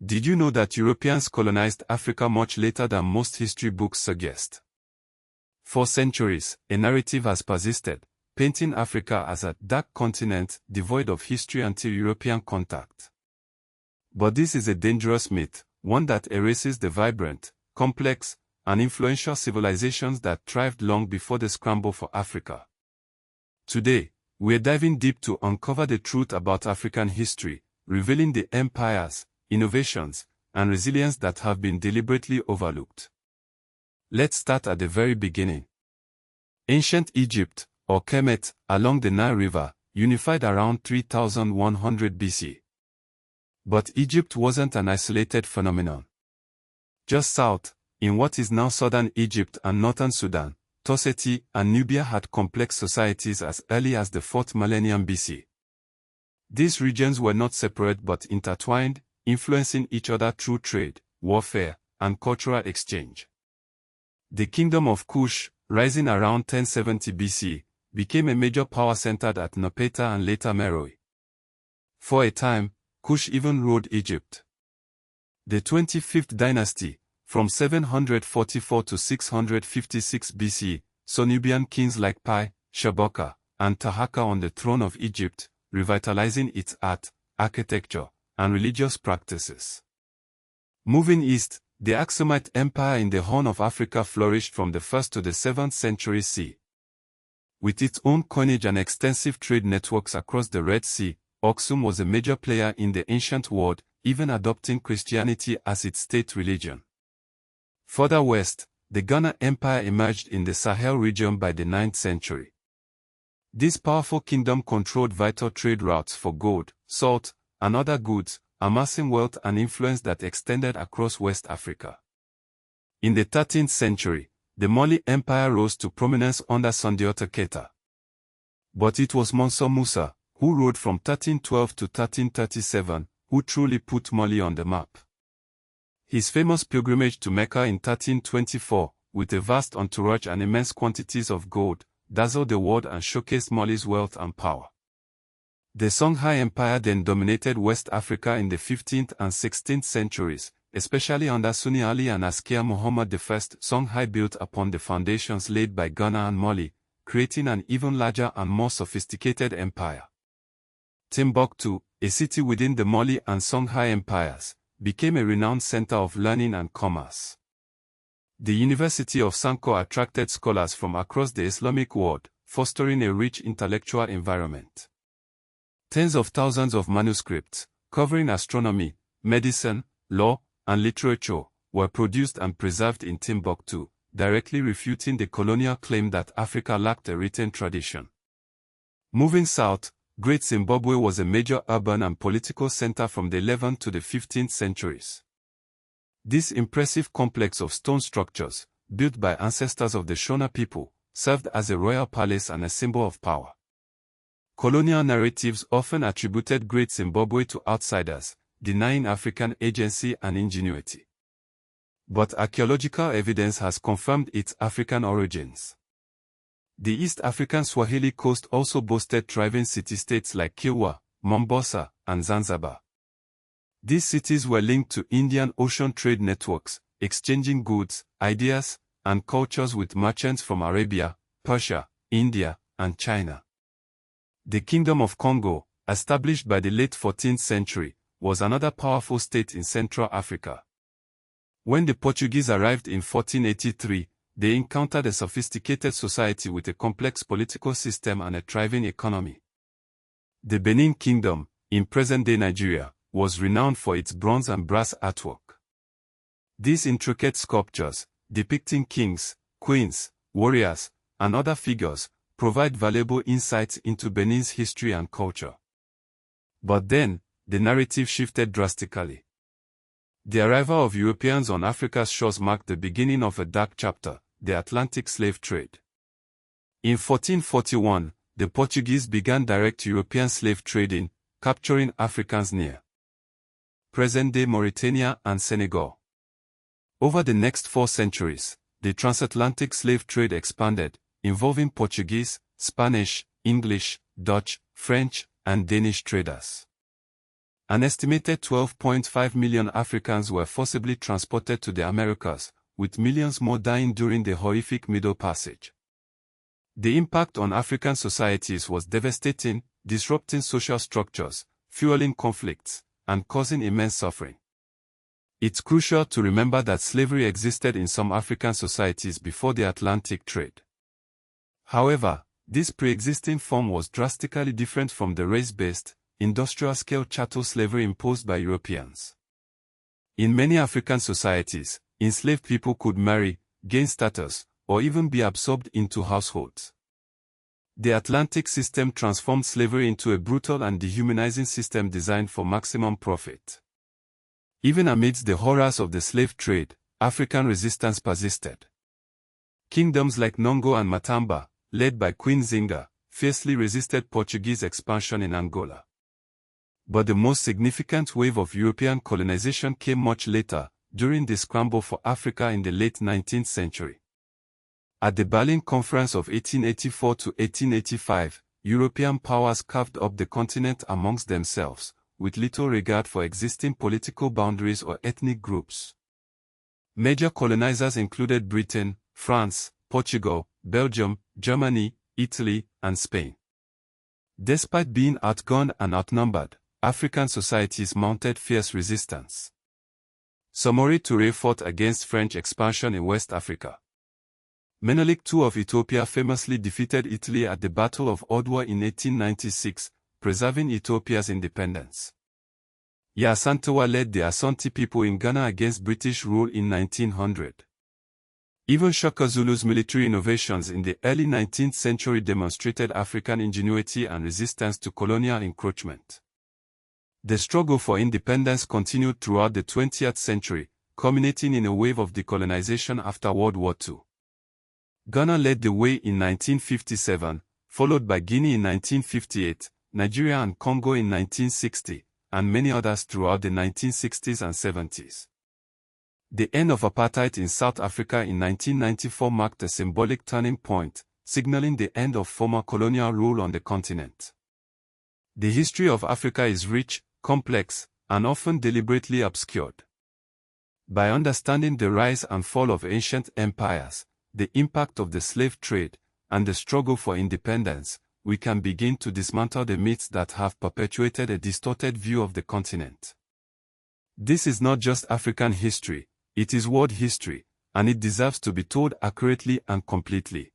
Did you know that Europeans colonized Africa much later than most history books suggest? For centuries, a narrative has persisted, painting Africa as a dark continent devoid of history until European contact. But this is a dangerous myth, one that erases the vibrant, complex, and influential civilizations that thrived long before the scramble for Africa. Today, we're diving deep to uncover the truth about African history, revealing the empires, innovations, and resilience that have been deliberately overlooked. Let's start at the very beginning. Ancient Egypt, or Kemet, along the Nile River, unified around 3100 BC. But Egypt wasn't an isolated phenomenon. Just south, in what is now southern Egypt and northern Sudan, Toseti and Nubia had complex societies as early as the 4th millennium BC. These regions were not separate but intertwined, influencing each other through trade, warfare, and cultural exchange. The Kingdom of Kush, rising around 1070 BC, became a major power centered at Nopeta and later Meroe. For a time, Kush even ruled Egypt. The 25th dynasty, from 744 to 656 BC, saw Nubian kings like Pi, Shaboka, and Tahaka on the throne of Egypt, revitalizing its art, architecture, and religious practices. Moving east, the Aksumite Empire in the Horn of Africa flourished from the 1st to the 7th century CE. With its own coinage and extensive trade networks across the Red Sea, Aksum was a major player in the ancient world, even adopting Christianity as its state religion. Further west, the Ghana Empire emerged in the Sahel region by the 9th century. This powerful kingdom controlled vital trade routes for gold, salt, and other goods, amassing wealth and influence that extended across West Africa. In the 13th century, the Mali Empire rose to prominence under Sundiata Keita. But it was Mansa Musa, who ruled from 1312 to 1337, who truly put Mali on the map. His famous pilgrimage to Mecca in 1324, with a vast entourage and immense quantities of gold, dazzled the world and showcased Mali's wealth and power. The Songhai Empire then dominated West Africa in the 15th and 16th centuries, especially under Sunni Ali and Askia Muhammad I. Songhai built upon the foundations laid by Ghana and Mali, creating an even larger and more sophisticated empire. Timbuktu, a city within the Mali and Songhai empires, became a renowned center of learning and commerce. The University of Sanko attracted scholars from across the Islamic world, fostering a rich intellectual environment. Tens of thousands of manuscripts, covering astronomy, medicine, law, and literature, were produced and preserved in Timbuktu, directly refuting the colonial claim that Africa lacked a written tradition. Moving south, Great Zimbabwe was a major urban and political center from the 11th to the 15th centuries. This impressive complex of stone structures, built by ancestors of the Shona people, served as a royal palace and a symbol of power. Colonial narratives often attributed Great Zimbabwe to outsiders, denying African agency and ingenuity. But archaeological evidence has confirmed its African origins. The East African Swahili coast also boasted thriving city-states like Kilwa, Mombasa, and Zanzibar. These cities were linked to Indian Ocean trade networks, exchanging goods, ideas, and cultures with merchants from Arabia, Persia, India, and China. The Kingdom of Congo, established by the late 14th century, was another powerful state in Central Africa. When the Portuguese arrived in 1483, they encountered a sophisticated society with a complex political system and a thriving economy. The Benin Kingdom, in present-day Nigeria, was renowned for its bronze and brass artwork. These intricate sculptures, depicting kings, queens, warriors, and other figures, provide valuable insights into Benin's history and culture. But then, the narrative shifted drastically. The arrival of Europeans on Africa's shores marked the beginning of a dark chapter, the Atlantic slave trade. In 1441, the Portuguese began direct European slave trading, capturing Africans near present-day Mauritania and Senegal. Over the next 4 centuries, the transatlantic slave trade expanded, involving Portuguese, Spanish, English, Dutch, French, and Danish traders. An estimated 12.5 million Africans were forcibly transported to the Americas, with millions more dying during the horrific Middle Passage. The impact on African societies was devastating, disrupting social structures, fueling conflicts, and causing immense suffering. It's crucial to remember that slavery existed in some African societies before the Atlantic trade. However, this pre-existing form was drastically different from the race-based, industrial-scale chattel slavery imposed by Europeans. In many African societies, enslaved people could marry, gain status, or even be absorbed into households. The Atlantic system transformed slavery into a brutal and dehumanizing system designed for maximum profit. Even amidst the horrors of the slave trade, African resistance persisted. Kingdoms like Nongo and Matamba, led by Queen Zinga, fiercely resisted Portuguese expansion in Angola. But the most significant wave of European colonization came much later, during the scramble for Africa in the late 19th century. At the Berlin Conference of 1884 to 1885, European powers carved up the continent amongst themselves, with little regard for existing political boundaries or ethnic groups. Major colonizers included Britain, France, Portugal, Belgium, Germany, Italy, and Spain. Despite being outgunned and outnumbered, African societies mounted fierce resistance. Samori Touré fought against French expansion in West Africa. Menelik II of Ethiopia famously defeated Italy at the Battle of Odwa in 1896, preserving Ethiopia's independence. Yasantewa led the Asante people in Ghana against British rule in 1900. Even Shaka Zulu's military innovations in the early 19th century demonstrated African ingenuity and resistance to colonial encroachment. The struggle for independence continued throughout the 20th century, culminating in a wave of decolonization after World War II. Ghana led the way in 1957, followed by Guinea in 1958, Nigeria and Congo in 1960, and many others throughout the 1960s and 70s. The end of apartheid in South Africa in 1994 marked a symbolic turning point, signaling the end of former colonial rule on the continent. The history of Africa is rich, complex, and often deliberately obscured. By understanding the rise and fall of ancient empires, the impact of the slave trade, and the struggle for independence, we can begin to dismantle the myths that have perpetuated a distorted view of the continent. This is not just African history, it is world history, and it deserves to be told accurately and completely.